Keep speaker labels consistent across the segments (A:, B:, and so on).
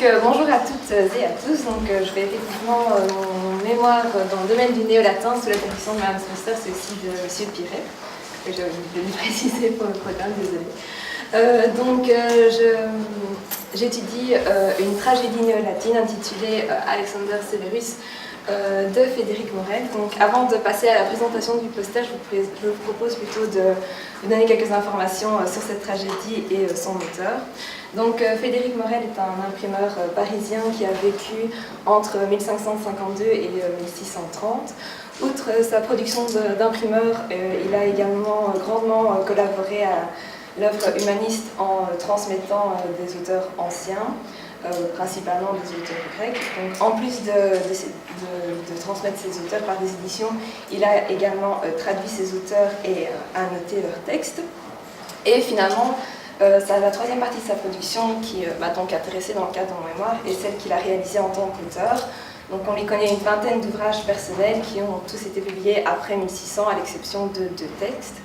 A: Bonjour à toutes et à tous. Je vais effectivement mon mémoire dans le domaine du néo-latin sous la direction de Mme Smester, c'est aussi de M. Piret, que j'ai oublié de lui préciser pour le programme, désolée. J'étudie une tragédie néo-latine intitulée Alexander Severus de Frédéric Morel. Donc, avant de passer à la présentation du poster, je vous propose plutôt de vous donner quelques informations sur cette tragédie et son auteur. Donc, Frédéric Morel est un imprimeur parisien qui a vécu entre 1552 et 1630. Outre sa production d'imprimeur, il a également grandement collaboré à l'œuvre humaniste en transmettant des auteurs anciens, principalement des auteurs grecs. Donc, en plus de transmettre ses auteurs par des éditions, il a également traduit ses auteurs et annoté leurs textes. Et finalement, la troisième partie de sa production qui m'a donc intéressée dans le cadre de mon mémoire est celle qu'il a réalisée en tant qu'auteur. Donc on lui connaît une vingtaine d'ouvrages personnels qui ont tous été publiés après 1600 à l'exception de 2 textes.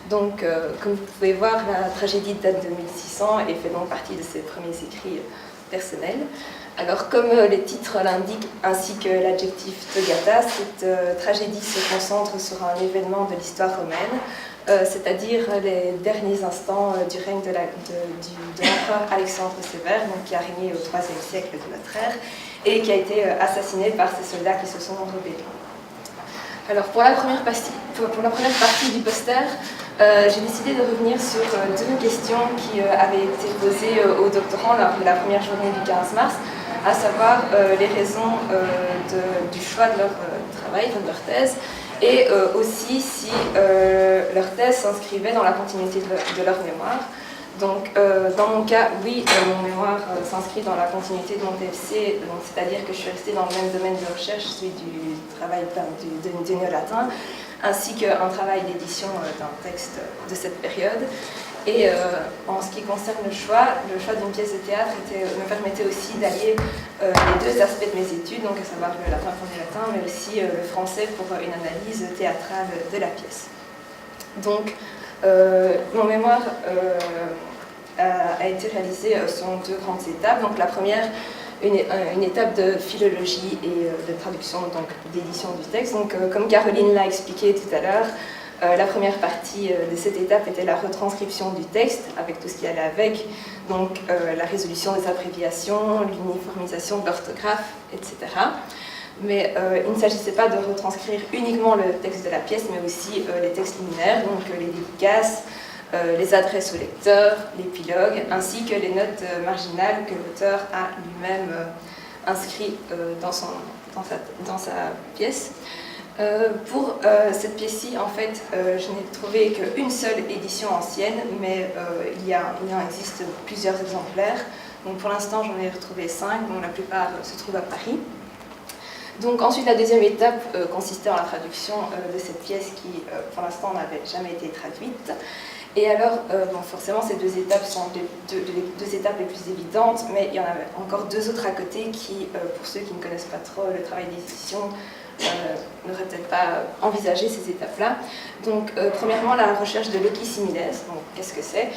A: Donc comme vous pouvez voir, la tragédie date de 1600 et fait donc partie de ses premiers écrits personnels. Alors comme les titres l'indiquent ainsi que l'adjectif togata, cette tragédie se concentre sur un événement de l'histoire romaine, c'est-à-dire les derniers instants du règne de l'empereur Alexandre Sévère, donc qui a régné au IIIe siècle de notre ère et qui a été assassiné par ces soldats qui se sont rebellés. Alors pour la première partie du poster, j'ai décidé de revenir sur 2 questions qui avaient été posées aux doctorants lors de la première journée du 15 mars, à savoir les raisons du choix de leur travail, de leur thèse, et aussi si leur thèse s'inscrivait dans la continuité de leur mémoire. Donc, dans mon cas, oui, mon mémoire s'inscrit dans la continuité de mon TFC, c'est-à-dire que je suis restée dans le même domaine de recherche, celui du travail du néo-latin, ainsi qu'un travail d'édition d'un texte de cette période. Et en ce qui concerne le choix d'une pièce de théâtre me permettait aussi d'allier les 2 aspects de mes études, donc à savoir le latin pour le latin, mais aussi le français pour une analyse théâtrale de la pièce. Donc, mon mémoire a été réalisé selon 2 grandes étapes. Donc, la première, une étape de philologie et de traduction, donc d'édition du texte. Donc, comme Caroline l'a expliqué tout à l'heure, la première partie de cette étape était la retranscription du texte, avec tout ce qui allait avec, donc la résolution des abréviations, l'uniformisation de l'orthographe, etc. Mais il ne s'agissait pas de retranscrire uniquement le texte de la pièce, mais aussi les textes liminaires, donc les dédicaces, les adresses au lecteur, l'épilogue, ainsi que les notes marginales que l'auteur a lui-même inscrites dans sa pièce. Pour cette pièce-ci, en fait, je n'ai trouvé qu'une seule édition ancienne, mais il en existe plusieurs exemplaires. Donc pour l'instant, j'en ai retrouvé 5, dont la plupart se trouvent à Paris. Donc ensuite, la deuxième étape consistait en la traduction de cette pièce qui, pour l'instant, n'avait jamais été traduite. Et alors, forcément, ces 2 étapes sont les 2 étapes les plus évidentes, mais il y en avait encore 2 autres à côté qui, pour ceux qui ne connaissent pas trop le travail d'édition, n'auraient peut-être pas envisagé ces étapes-là. Donc, premièrement, la recherche de loci similes. Donc, qu'est-ce que c'est?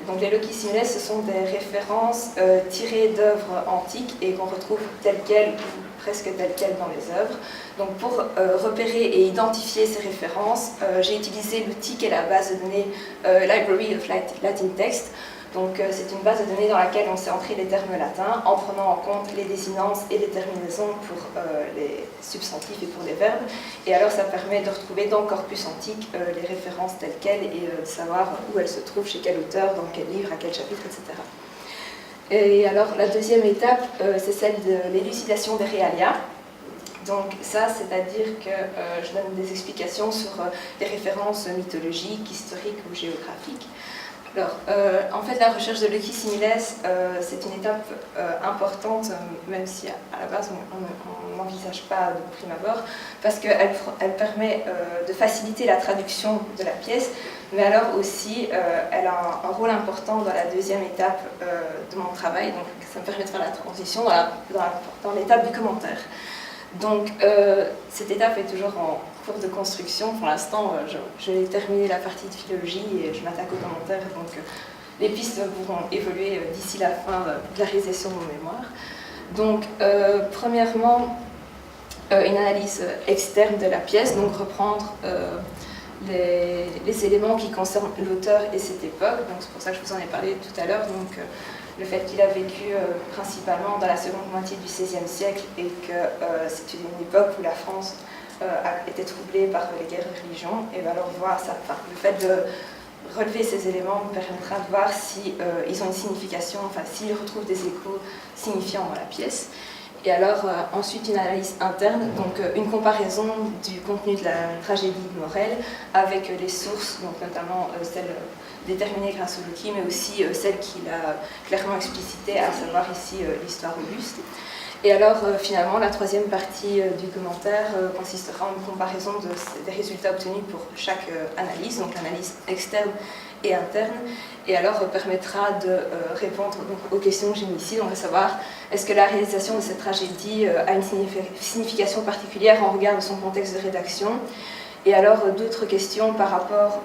A: Donc, les loci similes, ce sont des références tirées d'œuvres antiques et qu'on retrouve telles quelles ou presque telles quelles dans les œuvres. Donc, pour repérer et identifier ces références, j'ai utilisé l'outil qui est la base de données Library of Latin Text. Donc, c'est une base de données dans laquelle on sait entrer les termes latins en prenant en compte les désinences et les terminaisons pour les substantifs et pour les verbes. Et alors, ça permet de retrouver dans le corpus antique les références telles quelles et de savoir où elles se trouvent, chez quel auteur, dans quel livre, à quel chapitre, etc. Et alors, la deuxième étape, c'est celle de l'élucidation des réalia. Donc ça, c'est-à-dire que je donne des explications sur les références mythologiques, historiques ou géographiques. Alors, en fait, la recherche de loci similes, c'est une étape importante, même si à la base on n'envisage pas de prime abord, parce qu'elle permet de faciliter la traduction de la pièce, mais alors aussi elle a un rôle important dans la deuxième étape de mon travail, donc ça me permet de faire la transition dans l'étape du commentaire. Donc, cette étape est toujours en cours de construction. Pour l'instant, j'ai terminé la partie de philologie et je m'attaque aux commentaires. Donc, les pistes pourront évoluer d'ici la fin de la réalisation de mon mémoire. Donc, premièrement, une analyse externe de la pièce, donc reprendre les éléments qui concernent l'auteur et cette époque. Donc, c'est pour ça que je vous en ai parlé tout à l'heure. Donc, le fait qu'il a vécu principalement dans la seconde moitié du XVIe siècle et que c'est une époque où la France a été troublée par les guerres de religion. Et bien alors, voir ça, le fait de relever ces éléments me permettra de voir si ils ont une signification, enfin s'ils retrouvent des échos signifiants dans la pièce. Et alors ensuite une analyse interne, donc une comparaison du contenu de la tragédie de Morel avec les sources, donc notamment celles déterminées grâce au Loki, mais aussi celles qu'il a clairement explicitées, à savoir ici l'histoire auguste. Et alors, finalement, la troisième partie du commentaire consistera en une comparaison des résultats obtenus pour chaque analyse, donc l'analyse externe et interne, et alors permettra de répondre donc, aux questions que j'ai mises ici, donc à savoir, est-ce que la réalisation de cette tragédie a une signification particulière en regard de son contexte de rédaction? Et alors, d'autres questions par rapport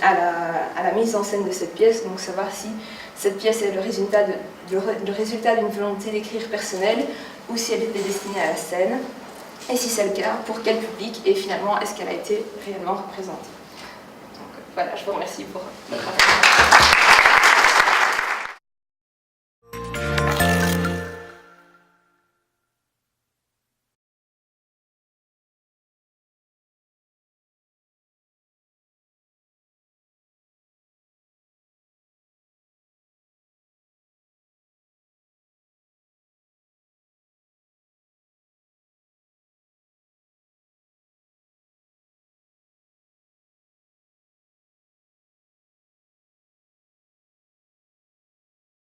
A: à la mise en scène de cette pièce, donc savoir si cette pièce est le résultat d'une volonté d'écrire personnelle ou si elle était destinée à la scène, et si c'est le cas, pour quel public, et finalement, est-ce qu'elle a été réellement représentée. Donc voilà, je vous remercie pour votre attention.